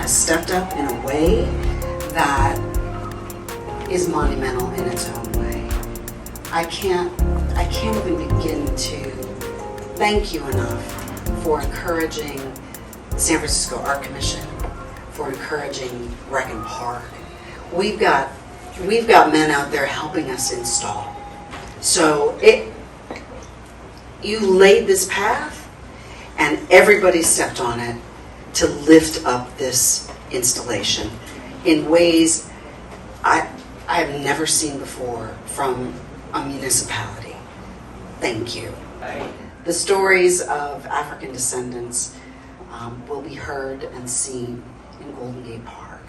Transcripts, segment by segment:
has stepped up in a way that is monumental in its own way. I can't even begin to thank you enough for encouraging San Francisco Art Commission, for encouraging Rec and Park. We've got men out there helping us install. So you laid this path, and everybody stepped on it to lift up this installation in ways I have never seen before from a municipality. Thank you. The stories of African descendants will be heard and seen in Golden Gate Park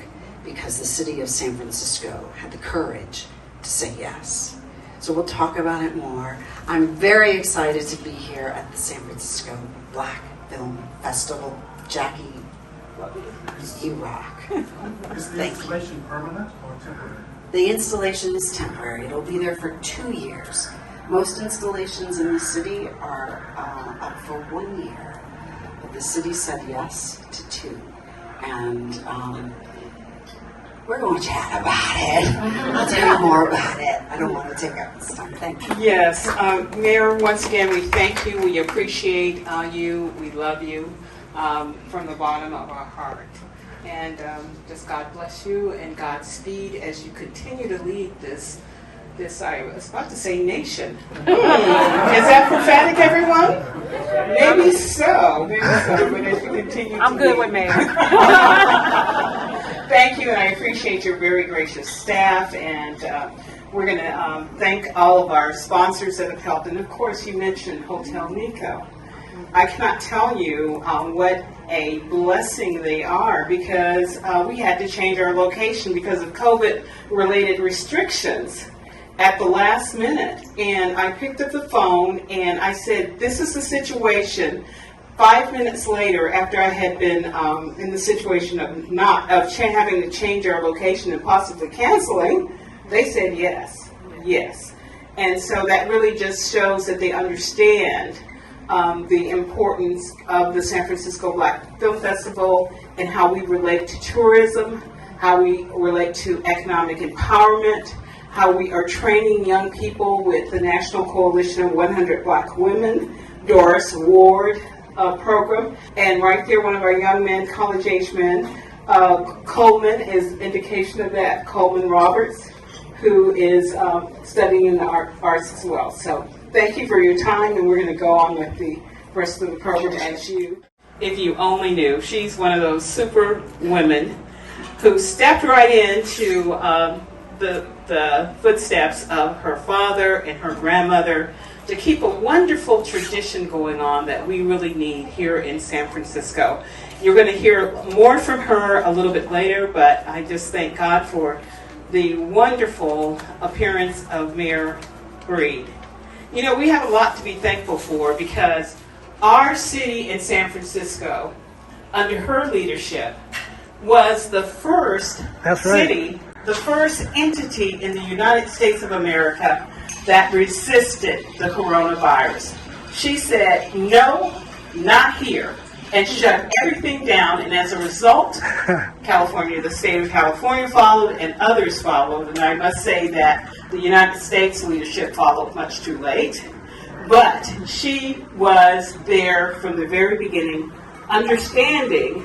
because the city of San Francisco had the courage to say yes. So we'll talk about it more. I'm very excited to be here at the San Francisco Black Film Festival. Jackie, you rock. Is the installation permanent or temporary? The installation is temporary. It'll be there for 2 years. Most installations in the city are up for 1 year, but the city said yes to 2. And we're going to chat about it. I'll tell you more about it. I don't want to take up this time. Thank you. Yes, Mayor, once again, we thank you. We appreciate you. We love you from the bottom of our heart. And just God bless you and Godspeed as you continue to lead this I was about to say nation. Is that prophetic, everyone? Maybe so. But as you continue I'm good with Mayor. Thank you, and I appreciate your very gracious staff, and we're going to thank all of our sponsors that have helped, and of course you mentioned Hotel Nikko. I cannot tell you what a blessing they are because we had to change our location because of COVID-related restrictions at the last minute, and I picked up the phone and I said, this is the situation. 5 minutes later, after I had been in the situation of having to change our location and possibly canceling, they said yes, yes. And so that really just shows that they understand the importance of the San Francisco Black Film Festival and how we relate to tourism, how we relate to economic empowerment, how we are training young people with the National Coalition of 100 Black Women, Doris Ward program. And right there, one of our young men, college-age men, Coleman is indication of that, Coleman Roberts, who is studying in the arts as well. So thank you for your time, and we're going to go on with the rest of the program as you. If you only knew, she's one of those super women who stepped right into the footsteps of her father and her grandmother to keep a wonderful tradition going on that we really need here in San Francisco. You're going to hear more from her a little bit later, but I just thank God for the wonderful appearance of Mayor Breed. You know, we have a lot to be thankful for because our city in San Francisco, under her leadership, was the first city, the first entity in the United States of America that resisted the coronavirus. She said, no, not here, and shut everything down, and as a result, California, the state of California followed, and others followed, and I must say that the United States leadership followed much too late, but she was there from the very beginning, understanding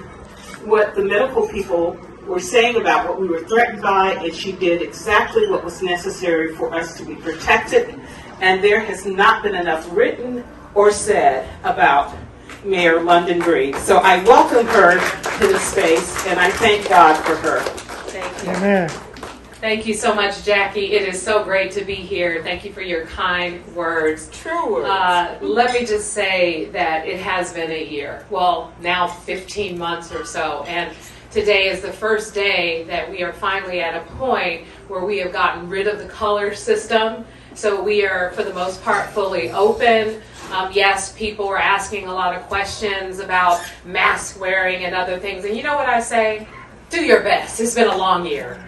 what the medical people were saying about what we were threatened by, and she did exactly what was necessary for us to be protected, and there has not been enough written or said about Mayor London Breed. So I welcome her to the space, and I thank God for her. Thank you. Amen. Thank you so much, Jackie. It is so great to be here. Thank you for your kind words. True words. Let me just say that it has been a year. Well, now 15 months or so. And today is the first day that we are finally at a point where we have gotten rid of the color system. So we are, for the most part, fully open. Yes, people were asking a lot of questions about mask wearing and other things. And you know what I say? Do your best. It's been a long year.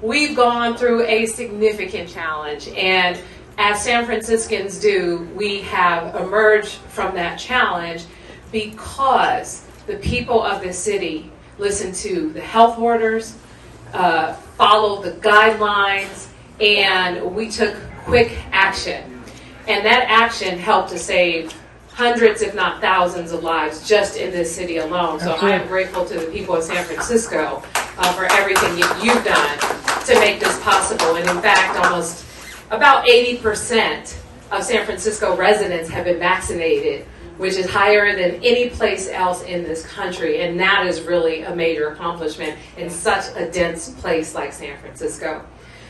We've gone through a significant challenge. And as San Franciscans do, we have emerged from that challenge because the people of the city listen to the health orders, follow the guidelines, and we took quick action. And that action helped to save hundreds, if not thousands, of lives just in this city alone. So I am grateful to the people of San Francisco for everything you've done to make this possible. And in fact, almost about 80% of San Francisco residents have been vaccinated, which is higher than any place else in this country. And that is really a major accomplishment in such a dense place like San Francisco.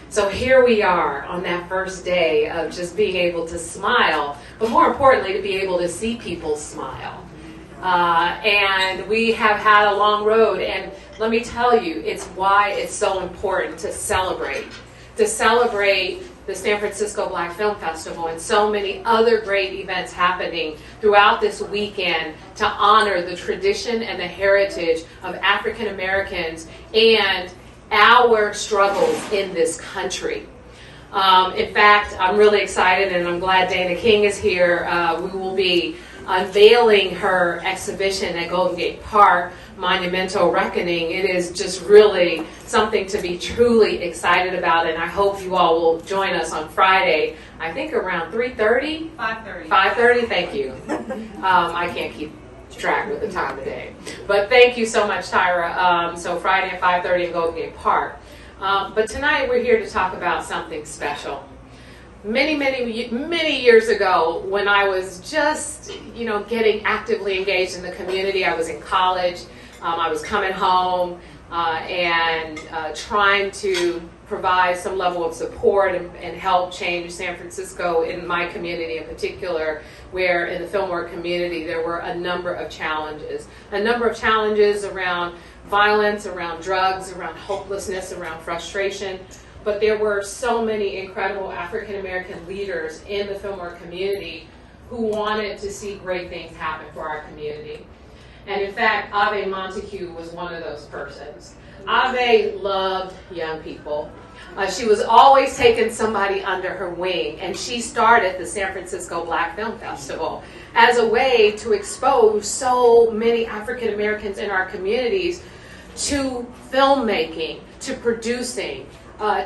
So here we are on that first day of just being able to smile, but more importantly, to be able to see people smile. And we have had a long road, and let me tell you, it's why it's so important to celebrate the San Francisco Black Film Festival and so many other great events happening throughout this weekend to honor the tradition and the heritage of African Americans and our struggles in this country. In fact, I'm really excited, and I'm glad Dana King is here. We will be unveiling her exhibition at Golden Gate Park, Monumental Reckoning. It is just really something to be truly excited about, and I hope you all will join us on Friday, I think around 3:30? 5:30. 5:30, thank you. I can't keep track with the time of day. But thank you so much, Tyra. So Friday at 5:30 in Golden Gate Park. But tonight we're here to talk about something special. Many years ago, when I was just, getting actively engaged in the community, I was in college, I was coming home and trying to provide some level of support and help change San Francisco in my community in particular, where in the film work community there were a number of challenges around violence, around drugs, around hopelessness, around frustration. But there were so many incredible African American leaders in the film work community who wanted to see great things happen for our community. And in fact, Ave Montague was one of those persons. Ave loved young people. She was always taking somebody under her wing, and she started the San Francisco Black Film Festival as a way to expose so many African Americans in our communities to filmmaking, to producing,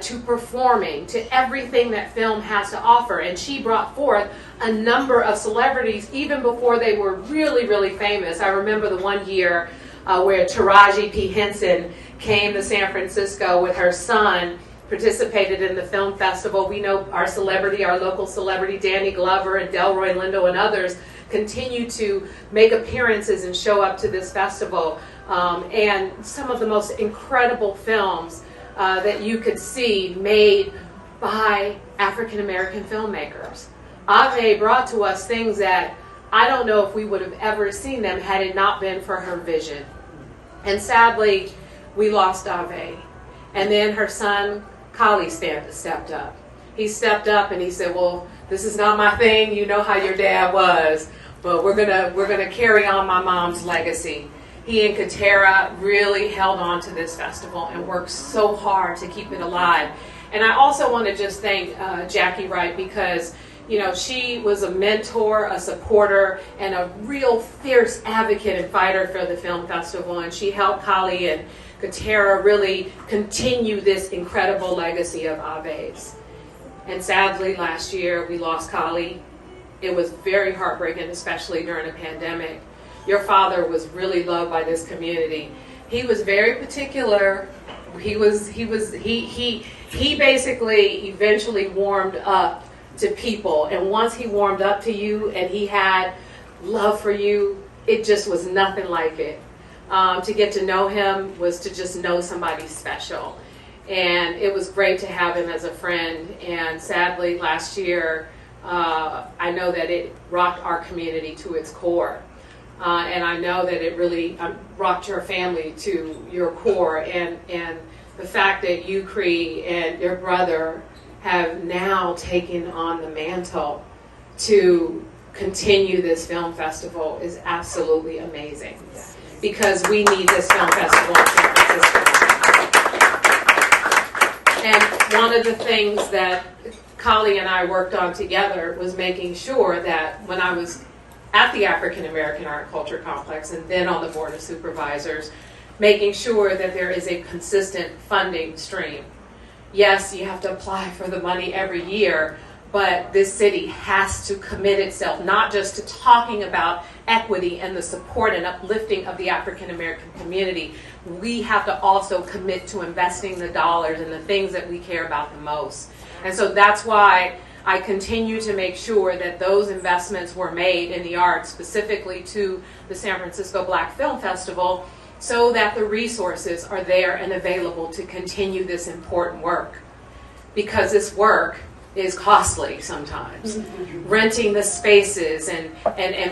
to performing, to everything that film has to offer. And she brought forth a number of celebrities even before they were really, really famous. I remember the one year where Teraji P. Henson came to San Francisco with her son, participated in the film festival. We know our local celebrity, Danny Glover and Delroy Lindo and others, continue to make appearances and show up to this festival. And some of the most incredible films that you could see made by African American filmmakers. Ave brought to us things that I don't know if we would have ever seen them had it not been for her vision. And sadly, we lost Ave. And then her son, Kali, stepped up. He stepped up and he said, well, this is not my thing. You know how your dad was, but we're gonna carry on my mom's legacy. He and Katera really held on to this festival and worked so hard to keep it alive. And I also want to just thank Jackie Wright, because she was a mentor, a supporter, and a real fierce advocate and fighter for the film festival. And she helped Kali and Katera really continue this incredible legacy of Ave's. And sadly, last year we lost Kali. It was very heartbreaking, especially during a pandemic. Your father was really loved by this community. He was very particular. He basically eventually warmed up to people. And once he warmed up to you and he had love for you, it just was nothing like it. To get to know him was to just know somebody special. And it was great to have him as a friend. And sadly, last year, I know that it rocked our community to its core. And I know that it really rocked your family to your core. And the fact that you, Cree, and your brother have now taken on the mantle to continue this film festival is absolutely amazing. Because we need this film festival in San Francisco. And one of the things that Kali and I worked on together was making sure that when I was at the African American Art and Culture Complex and then on the Board of Supervisors, making sure that there is a consistent funding stream. Yes, you have to apply for the money every year, but this city has to commit itself not just to talking about equity and the support and uplifting of the African American community. We have to also commit to investing the dollars in the things that we care about the most. And so that's why I continue to make sure that those investments were made in the arts, specifically to the San Francisco Black Film Festival, so that the resources are there and available to continue this important work. Because this work is costly sometimes. Renting the spaces and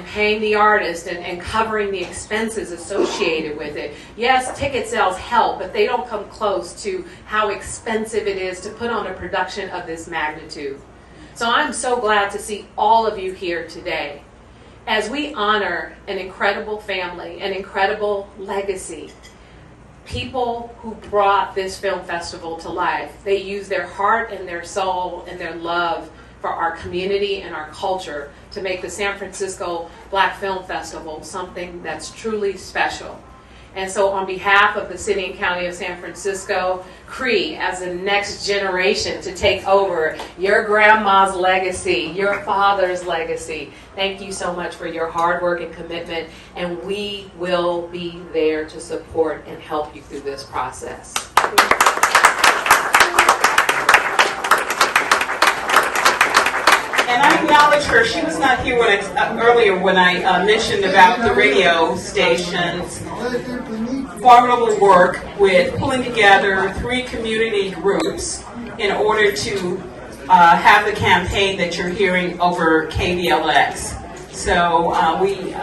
paying the artist and covering the expenses associated with it. Yes, ticket sales help, but they don't come close to how expensive it is to put on a production of this magnitude. So I'm so glad to see all of you here today as we honor an incredible family, an incredible legacy. People who brought this film festival to life. They used their heart and their soul and their love for our community and our culture to make the San Francisco Black Film Festival something that's truly special. And so on behalf of the City and County of San Francisco, Cree, as the next generation to take over your grandma's legacy, your father's legacy, thank you so much for your hard work and commitment, and we will be there to support and help you through this process. And I acknowledge her. She was not here earlier when I mentioned about the radio station's formidable work with pulling together 3 community groups in order to have the campaign that you're hearing over KBLX. So we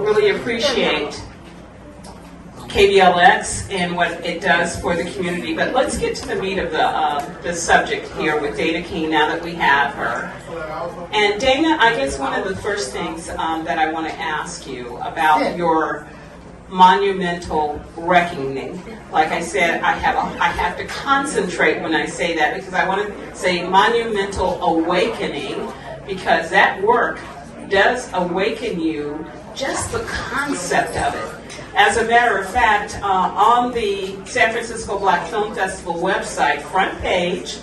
really appreciate KBLX and what it does for the community. But let's get to the meat of the subject here with Dana King now that we have her. And Dana, I guess one of the first things that I want to ask you about your monumental reckoning. Like I said, I have to concentrate when I say that because I want to say monumental awakening because that work does awaken you, just the concept of it. As a matter of fact, on the San Francisco Black Film Festival website, front page,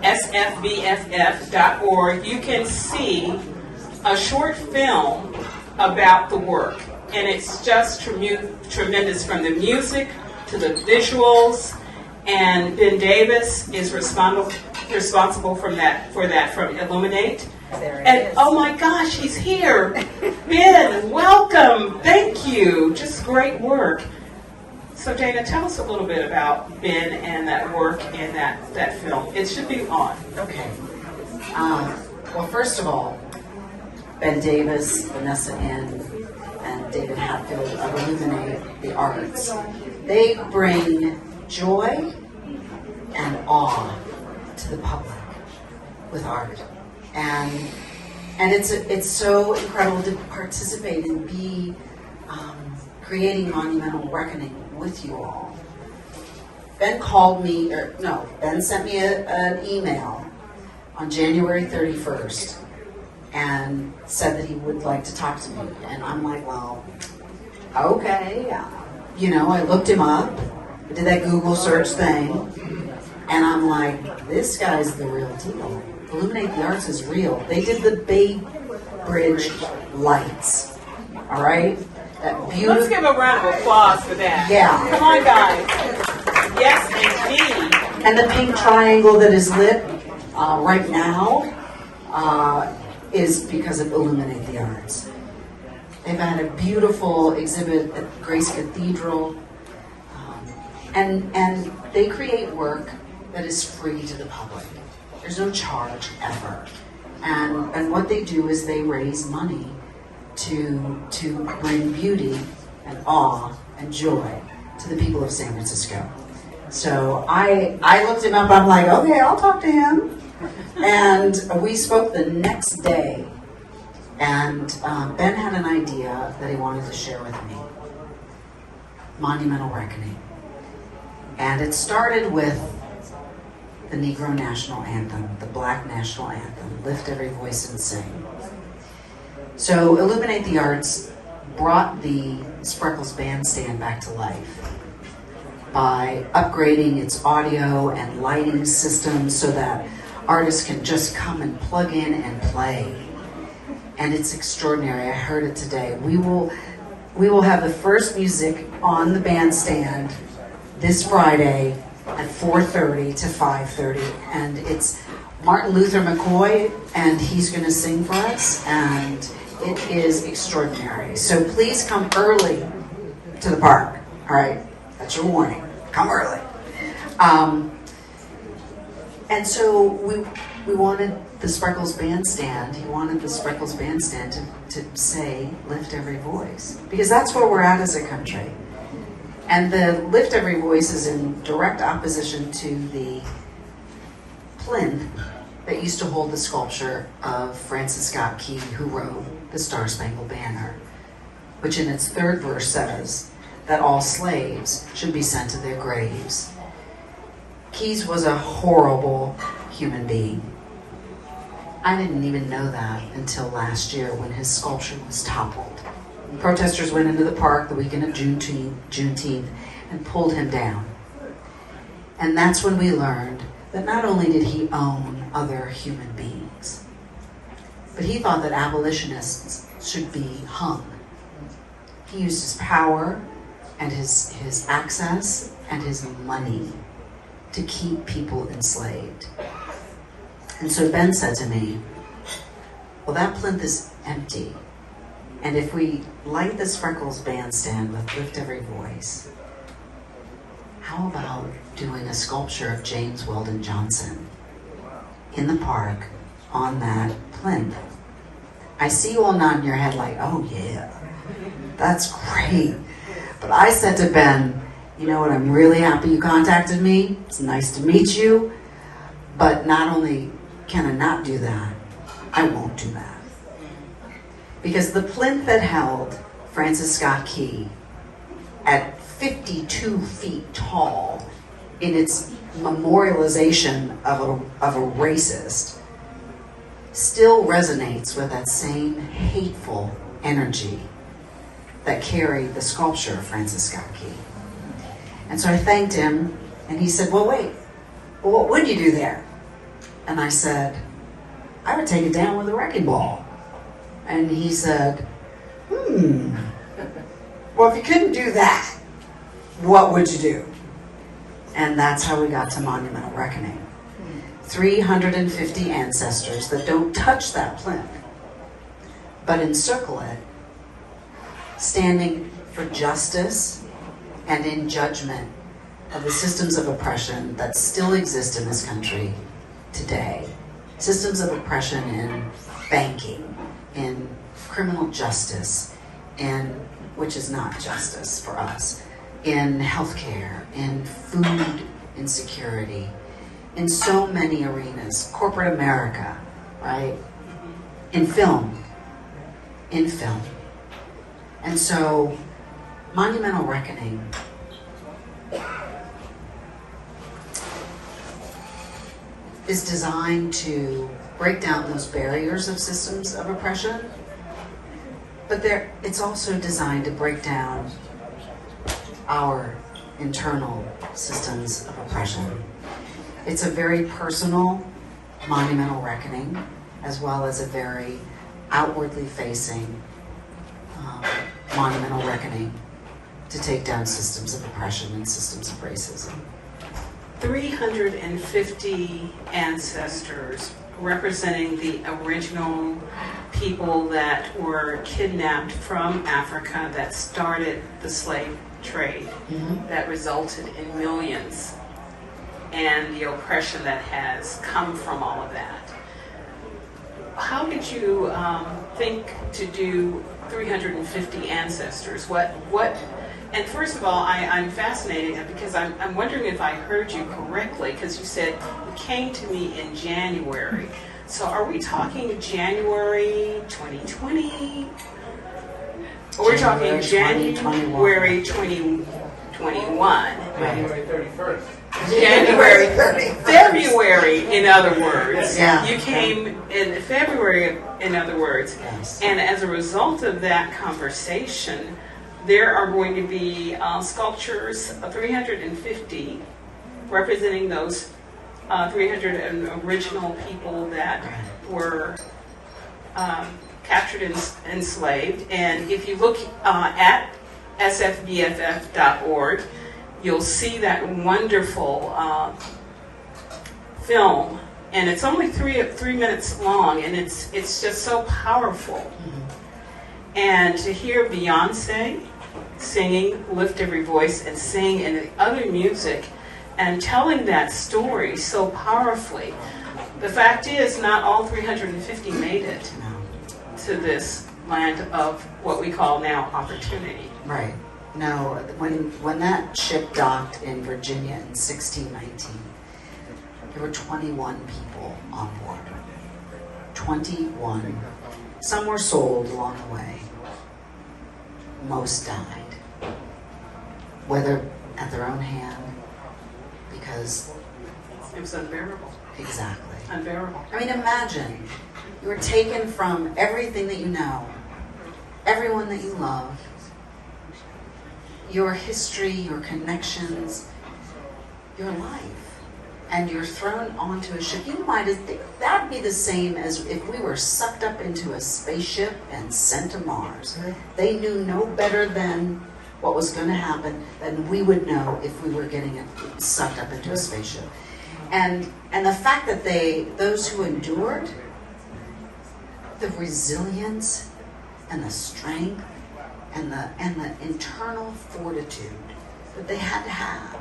sfbff.org, you can see a short film about the work. And it's just tremendous from the music to the visuals. And Ben Davis is responsible for that from Illuminate. And oh my gosh, he's here. Ben, welcome. Thank you. Just great work. So Dana, tell us a little bit about Ben and that work and that film. It should be on. Okay. Well, first of all, Ben Davis, Vanessa N., and David Hatfield of Illuminate the Arts. They bring joy and awe to the public with art. And it's so incredible to participate and be creating monumental reckoning with you all. Ben sent me an email on January 31st and said that he would like to talk to me. And I'm like, well, okay. I looked him up, did that Google search thing, and I'm like, this guy's the real deal. Illuminate the Arts is real. They did the Bay Bridge lights, all right? That beautiful. Let's give a round of applause for that. Yeah. Come on, guys. Yes, indeed. And the pink triangle that is lit right now is because of Illuminate the Arts. They've had a beautiful exhibit at Grace Cathedral, and they create work that is free to the public. There's no charge ever. And what they do is they raise money to bring beauty and awe and joy to the people of San Francisco. So I looked him up, I'm like, okay, I'll talk to him. And we spoke the next day, and Ben had an idea that he wanted to share with me. Monumental Reckoning. And it started with the Negro National Anthem, the Black National Anthem, Lift Every Voice and Sing. So Illuminate the Arts brought the Spreckles Bandstand back to life. by upgrading its audio and lighting systems so that artists can just come and plug in and play. And it's extraordinary. I heard it today. We will have the first music on the bandstand this Friday at 4:30 to 5:30, and it's Martin Luther McCoy, and he's going to sing for us, and it is extraordinary. So please come early to the park. All right, that's your warning. Come early. And so we wanted the Spreckles Bandstand. He wanted the Spreckles Bandstand to say, lift every voice, because that's where we're at as a country. And the lift every voice is in direct opposition to the plinth that used to hold the sculpture of Francis Scott Key, who wrote the Star Spangled Banner, which in its third verse says that all slaves should be sent to their graves. Keyes was a horrible human being. I didn't even know that until last year when his sculpture was toppled. Protesters went into the park the weekend of Juneteenth and pulled him down. And that's when we learned that not only did he own other human beings, but he thought that abolitionists should be hung. He used his power and his access and his money to keep people enslaved. And so Ben said to me, well, that plinth is empty. And if we light the Spreckles Bandstand with Lift Every Voice, how about doing a sculpture of James Weldon Johnson in the park on that plinth? I see you all nodding your head like, oh yeah, that's great. But I said to Ben, you know what, I'm really happy you contacted me. It's nice to meet you. But not only can I not do that, I won't do that. Because the plinth that held Francis Scott Key at 52 feet tall in its memorialization of a racist still resonates with that same hateful energy that carried the sculpture of Francis Scott Key. And so I thanked him, and he said, well, wait, well, what would you do there? And I said, I would take it down with a wrecking ball. And he said, well, if you couldn't do that, what would you do? And that's how we got to Monumental Reckoning. 350 ancestors that don't touch that plinth, but encircle it, standing for justice and in judgment of the systems of oppression that still exist in this country today. Systems of oppression in banking, in criminal justice, in which is not justice for us, in healthcare, in food insecurity, in so many arenas, corporate America, right? In film. And so, Monumental Reckoning is designed to break down those barriers of systems of oppression, but it's also designed to break down our internal systems of oppression. It's a very personal monumental reckoning, as well as a very outwardly facing monumental reckoning to take down systems of oppression and systems of racism. 350 ancestors representing the original people that were kidnapped from Africa that started the slave trade that resulted in millions, and the oppression that has come from all of that. How did you think to do 350 ancestors? What? And first of all, I'm fascinated because I'm wondering if I heard you correctly, because you said you came to me in January. So are we talking January 2020? Or we're talking January 2021. January 31st. January 30th. February, in other words. Yeah. You came in February, in other words. Yes. And as a result of that conversation, there are going to be sculptures, 350, representing those 300 original people that were captured and enslaved. And if you look at sfbff.org, you'll see that wonderful film, and it's only three minutes long, and it's just so powerful. And to hear Beyonce singing Lift Every Voice and sing and the other music and telling that story so powerfully. The fact is, not all 350 made it to this land of what we call now opportunity. Right. No, when that ship docked in Virginia in 1619, there were 21 people on board. 21. Some were sold along the way. Most died. Whether at their own hand, because... It was unbearable. Exactly. Unbearable. I mean, imagine you were taken from everything that you know, everyone that you love, your history, your connections, your life, and you're thrown onto a ship. You might think that'd be the same as if we were sucked up into a spaceship and sent to Mars. They knew no better than what was going to happen than we would know if we were getting sucked up into a spaceship. And the fact that those who endured, the resilience and the strength and the internal fortitude that they had to have.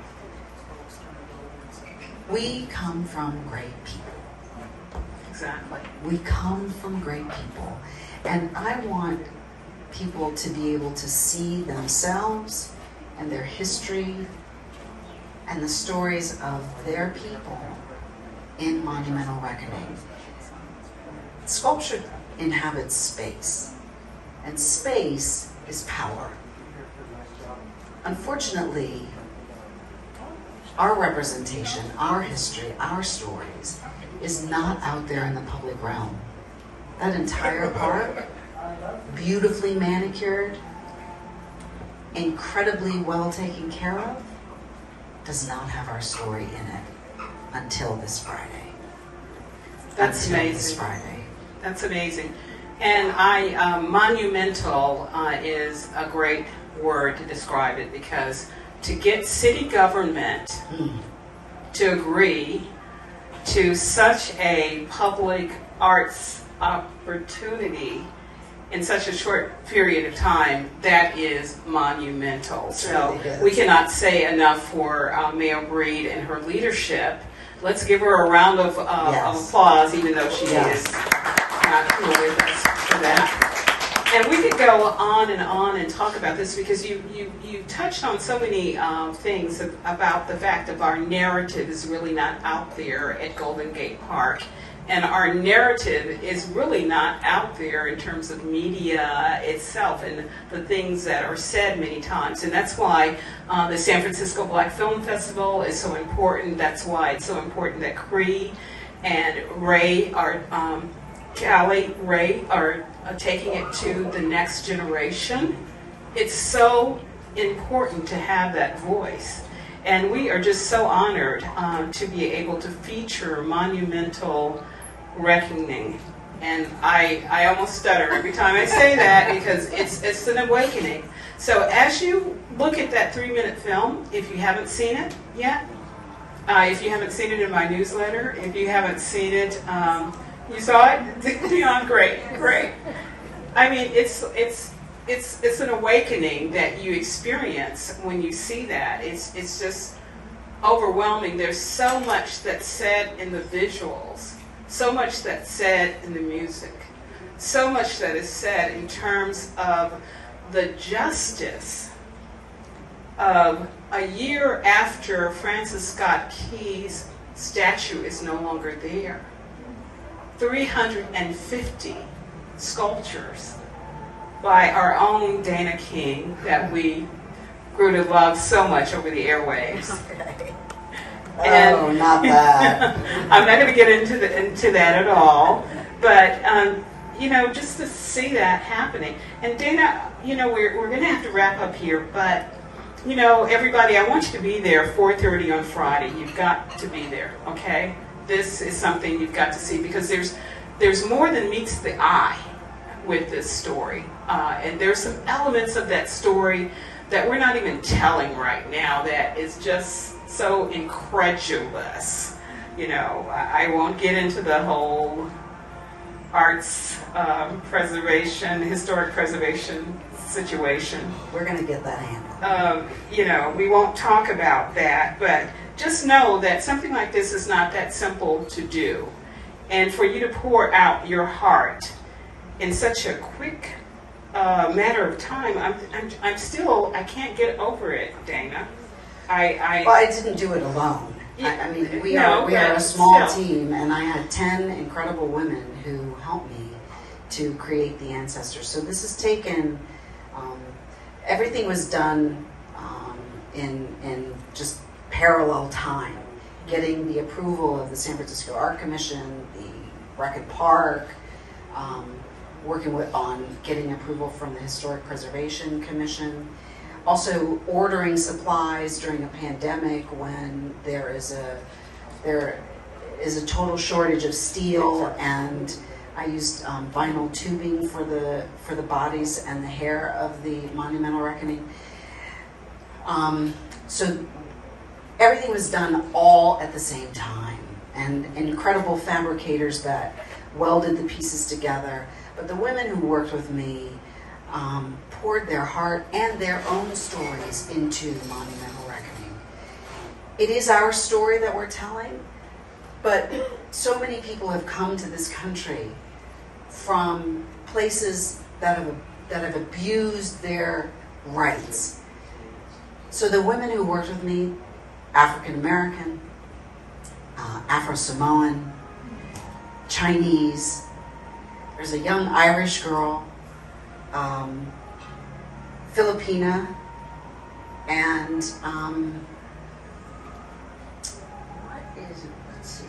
We come from great people. Exactly. We come from great people. And I want people to be able to see themselves and their history and the stories of their people in monumental reckoning. Sculpture inhabits space, and space is power. Unfortunately, our representation, our history, our stories is not out there in the public realm. That entire park, beautifully manicured, incredibly well taken care of, does not have our story in it until this Friday. That's until amazing. This Friday. That's amazing. And monumental is a great word to describe it, because to get city government to agree to such a public arts opportunity in such a short period of time, that is monumental. So we cannot say enough for Mayor Breed and her leadership. Let's give her a round of applause, even though she is not here with us for that. And we could go on and talk about this, because you touched on so many things about the fact that our narrative is really not out there at Golden Gate Park. And our narrative is really not out there in terms of media itself and the things that are said many times. And that's why the San Francisco Black Film Festival is so important. That's why it's so important that Cree and Ray are, Ray are taking it to the next generation. It's so important to have that voice. And we are just so honored to be able to feature monumental reckoning. And I almost stutter every time I say that, because it's an awakening. So as you look at that 3-minute film, if you haven't seen it yet, if you haven't seen it in my newsletter, if you haven't seen it, you saw it? Dion, great. I mean, it's an awakening that you experience when you see that. It's just overwhelming. There's so much that's said in the visuals, so much that's said in the music, so much that is said in terms of the justice of a year after Francis Scott Key's statue is no longer there. 350 sculptures by our own Dana King that we grew to love so much over the airwaves. Okay. And not that. I'm not going to get into that at all, but just to see that happening. And Dana, we're going to have to wrap up here, but everybody, I want you to be there 4:30 on Friday. You've got to be there, okay? This is something you've got to see, because there's more than meets the eye with this story. And there's some elements of that story that we're not even telling right now that is just so incredulous. I won't get into the whole arts preservation, historic preservation situation. We're going to get that handled. We won't talk about that, but just know that something like this is not that simple to do. And for you to pour out your heart in such a quick matter of time, I can't get over it, Dana. Well, I didn't do it alone. I mean, we are a small team, and I had 10 incredible women who helped me to create the ancestors. So this has taken, everything was done in just parallel time. Getting the approval of the San Francisco Art Commission, the Rec and Park, working on getting approval from the Historic Preservation Commission. Also ordering supplies during a pandemic when there is a total shortage of steel, and I used vinyl tubing for the bodies and the hair of the Monumental Reckoning. So everything was done all at the same time, and incredible fabricators that welded the pieces together. But the women who worked with me poured their heart and their own stories into the Monumental Reckoning. It is our story that we're telling, but so many people have come to this country from places that have abused their rights. So the women who worked with me, African American, Afro-Samoan, Chinese, there's a young Irish girl, Filipina, and what is it? Let's see.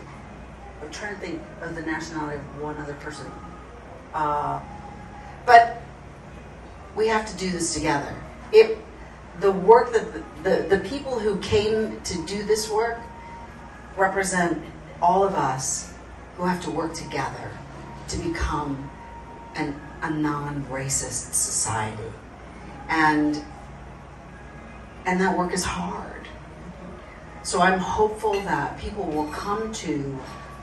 I'm trying to think of the nationality of one other person. But we have to do this together. The work that the people who came to do this work represent all of us who have to work together to become a non-racist society. And that work is hard. So I'm hopeful that people will come to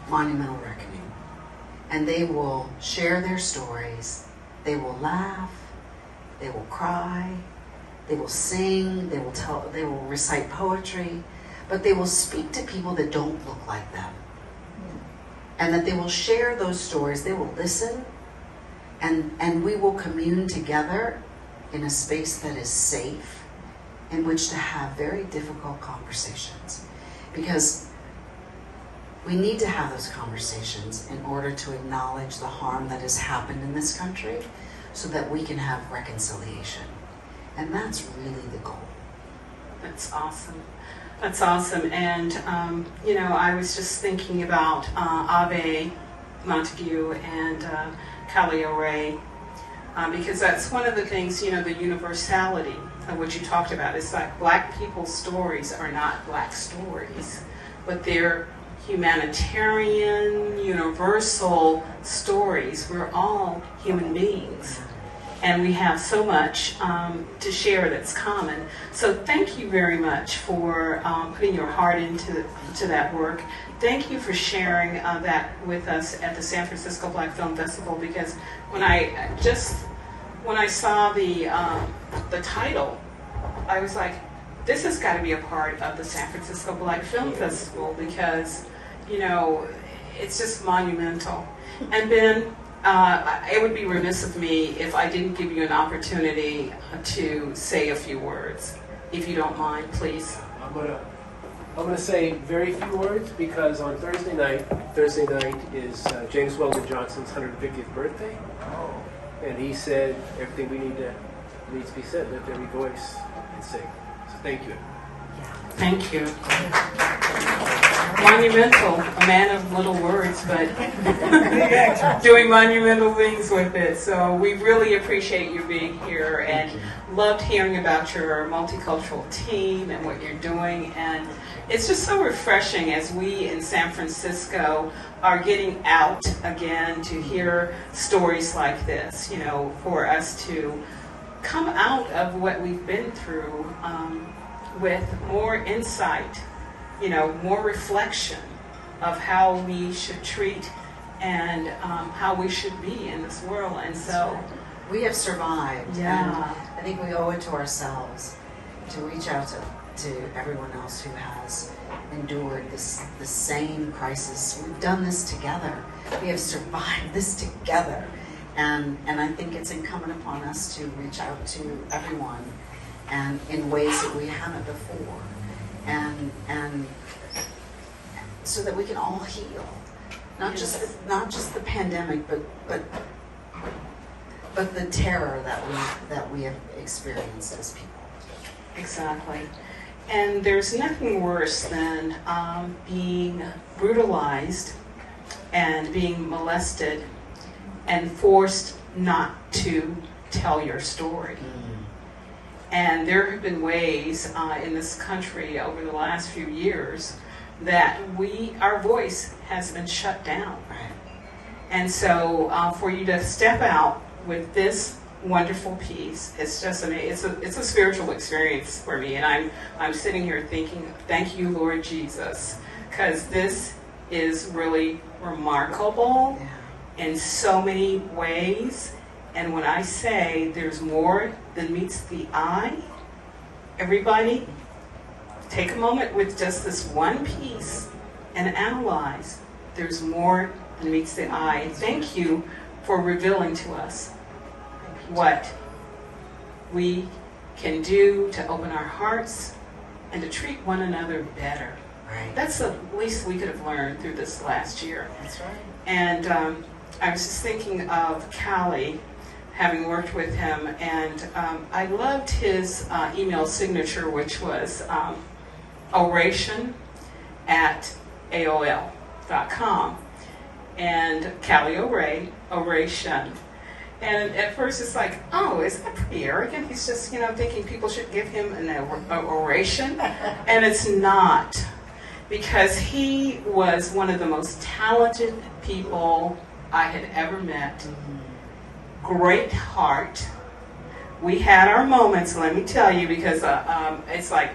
Monumental Reckoning and they will share their stories. They will laugh, they will cry, they will sing, they will recite poetry, but they will speak to people that don't look like them. And that they will share those stories, they will listen, and we will commune together in a space that is safe, in which to have very difficult conversations. Because we need to have those conversations in order to acknowledge the harm that has happened in this country so that we can have reconciliation. And that's really the goal. That's awesome. That's awesome. And, I was just thinking about Ave Montague and Cree Ray, because that's one of the things, the universality of what you talked about. It's like Black people's stories are not Black stories, but they're humanitarian, universal stories. We're all human beings. And we have so much to share that's common. So thank you very much for putting your heart into that work. Thank you for sharing that with us at the San Francisco Black Film Festival, because when I saw the title, I was like, this has got to be a part of the San Francisco Black Film Festival, because, it's just monumental. And Ben, it would be remiss of me if I didn't give you an opportunity to say a few words, if you don't mind, please. I'm gonna say very few words, because on Thursday night is James Weldon Johnson's 150th birthday, and he said everything needs to be said. Lift every voice and sing. So thank you. Thank you. Monumental, a man of little words, but doing monumental things with it. So we really appreciate you being here and loved hearing about your multicultural team and what you're doing. And it's just so refreshing as we in San Francisco are getting out again to hear stories like this, you know, for us to come out of what we've been through with more insight, you know, more reflection of how we should treat and how we should be in this world. And so we have survived. Yeah. And I think we owe it to ourselves to reach out to everyone else who has endured the same crisis. We've done this together. We have survived this together. And I think it's incumbent upon us to reach out to everyone and in ways that we haven't before. And so that we can all heal. Not just the pandemic, but the terror that we have experienced as people. exactly. And there's nothing worse than being brutalized and being molested and forced not to tell your story. And there have been ways in this country over the last few years that our voice has been shut down. And so for you to step out with this wonderful piece, it's just amazing. It's a spiritual experience for me, and I'm sitting here thinking, thank you, Lord Jesus, because this is really remarkable in so many ways. And when I say there's more than meets the eye, everybody, take a moment with just this one piece and analyze. There's more than meets the eye. And thank you for revealing to us what we can do to open our hearts and to treat one another better. Right. That's the least we could have learned through this last year. That's right. And I was just thinking of Callie, having worked with him, and I loved his email signature, which was oration@aol.com. And Callie O'Ray, oration. And at first it's like, oh, is that pretty arrogant? He's just, thinking people should give him an oration. And it's not. Because he was one of the most talented people I had ever met. Great heart. We had our moments, let me tell you, because it's like,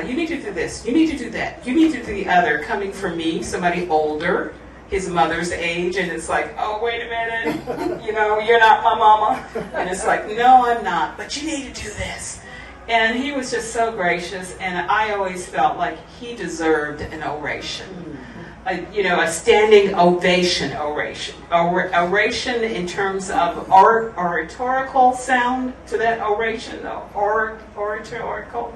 you need to do this, you need to do that, you need to do the other, coming from me, somebody older, his mother's age, and it's like, oh, wait a minute, you're not my mama. And it's like, no, I'm not, but you need to do this. And he was just so gracious, and I always felt like he deserved an oration. A standing ovation oration. Oration in terms of oratorical sound to that oration, oratorical.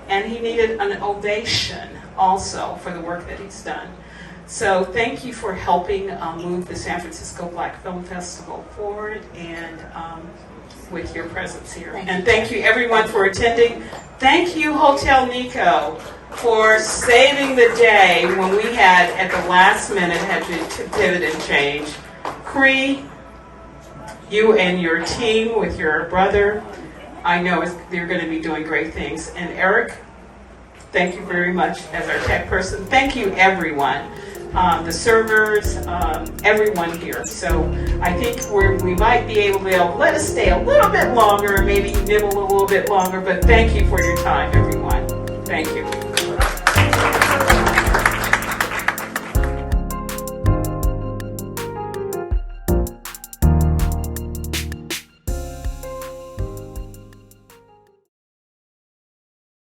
And he needed an ovation also for the work that he's done. So thank you for helping move the San Francisco Black Film Festival forward and with your presence here. Thank you everyone for attending. Thank you Hotel Nikko for saving the day when we had at the last minute had to pivot and change. Cree, you and your team with your brother, I know they're going to be doing great things. And Eric, thank you very much as our tech person. Thank you everyone. The servers, everyone here. So I think we might be able to let us stay a little bit longer, maybe nibble a little bit longer, but thank you for your time, everyone. Thank you.